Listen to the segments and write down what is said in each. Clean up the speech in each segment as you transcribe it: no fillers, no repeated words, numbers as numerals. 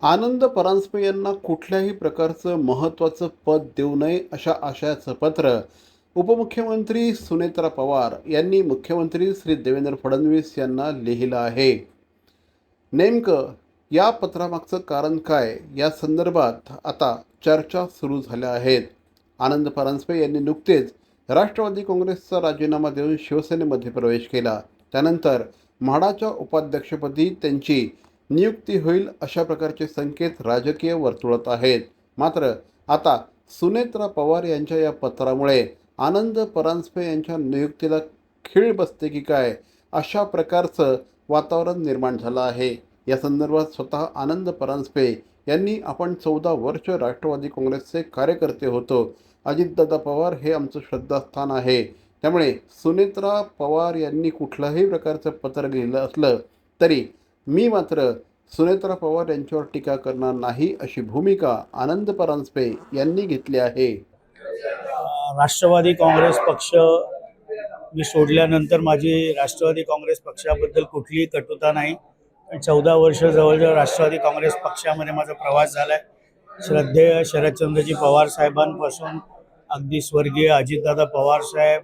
आनंद परांजपे यांना कुठल्याही प्रकारचं महत्त्वाचं पद देऊ नये अशा आशयाचं पत्र उपमुख्यमंत्री सुनेत्रा पवार यांनी मुख्यमंत्री श्री देवेंद्र फडणवीस यांना लिहिलं आहे. नेमकं या पत्रामागचं कारण काय या संदर्भात आता चर्चा सुरू झाल्या आहेत. आनंद परांजपे यांनी नुकतेच राष्ट्रवादी काँग्रेसचा राजीनामा देऊन शिवसेनेमध्ये प्रवेश केला. त्यानंतर म्हाडाच्या उपाध्यक्षपदी त्यांची नियुक्ती होईल अशा प्रकारचे संकेत राजकीय वर्तुळात आहेत. मात्र आता सुनेत्रा पवार यांच्या या पत्रामुळे आनंद परांजपे यांच्या नियुक्तीला खीळ बसते की काय अशा प्रकारचं वातावरण निर्माण झालं आहे. या संदर्भात स्वतः आनंद परांजपे यांनी आपण 14 वर्ष राष्ट्रवादी काँग्रेसचे कार्यकर्ते होतो. अजितदादा पवार हे आमचं श्रद्धास्थान आहे. त्यामुळे सुनेत्रा पवार यांनी कुठल्याही प्रकारचं पत्र लिहिलं असलं तरी मी मात्र सुनेत्रा पवार यांच्यावर टीका करणार नाही अशी भूमिका आनंद परांजपे यांनी घेतली आहे. राष्ट्रवादी काँग्रेस पक्ष मी सोडल्यानंतर माझी राष्ट्रवादी काँग्रेस पक्षाबद्दल कुठलीही कटुता नाही. 14 वर्ष जवळजवळ राष्ट्रवादी काँग्रेस पक्षामध्ये माझा प्रवास झाला आहे. श्रद्धेय शरदचंद्रजी पवार साहेबांपासून अगदी स्वर्गीय अजितदादा पवार साहेब,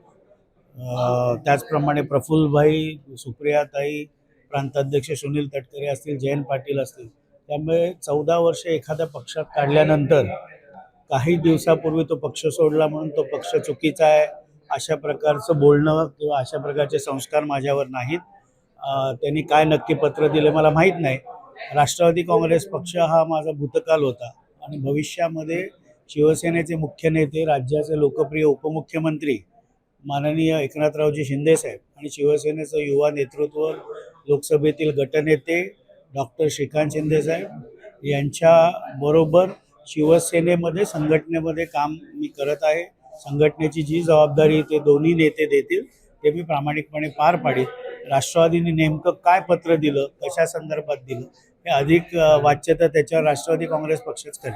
त्याचप्रमाणे प्रफुल्लभाई, सुप्रियाताई, प्रांताध्यक्ष सुनील तटकरे असतील, जयंत पाटील असतील. त्यामुळे 14 वर्ष एखाद्या पक्षात काढल्यानंतर काही दिवसापूर्वी तो पक्ष सोडला म्हणून तो पक्ष चुकीचा आहे अशा प्रकारचं बोलणं किंवा अशा प्रकारचे संस्कार माझ्यावर नाहीत. त्यांनी काय नक्की पत्र दिले मला माहीत नाही. राष्ट्रवादी काँग्रेस पक्ष हा माझा भूतकाल होता आणि भविष्यामध्ये शिवसेनेचे मुख्य नेते, राज्याचे लोकप्रिय उपमुख्यमंत्री माननीय एकनाथरावजी शिंदेसाहेब आणि शिवसेनेचं युवा नेतृत्व, लोकसभेतील गटनेते डॉक्टर श्रीकांत शिंदेसाहेब यांच्याबरोबर शिवसेनेमध्ये संघटनेमध्ये काम मी करत आहे. संघटनेची जी जबाबदारी ते दोन्ही नेते देतील ते मी प्रामाणिकपणे पार पाडीन. राष्ट्रवादीने नेमकं काय पत्र दिलं, कशा संदर्भात दिलं हे अधिक वाच्यता त्याच्यावर राष्ट्रवादी काँग्रेस पक्षच करेल.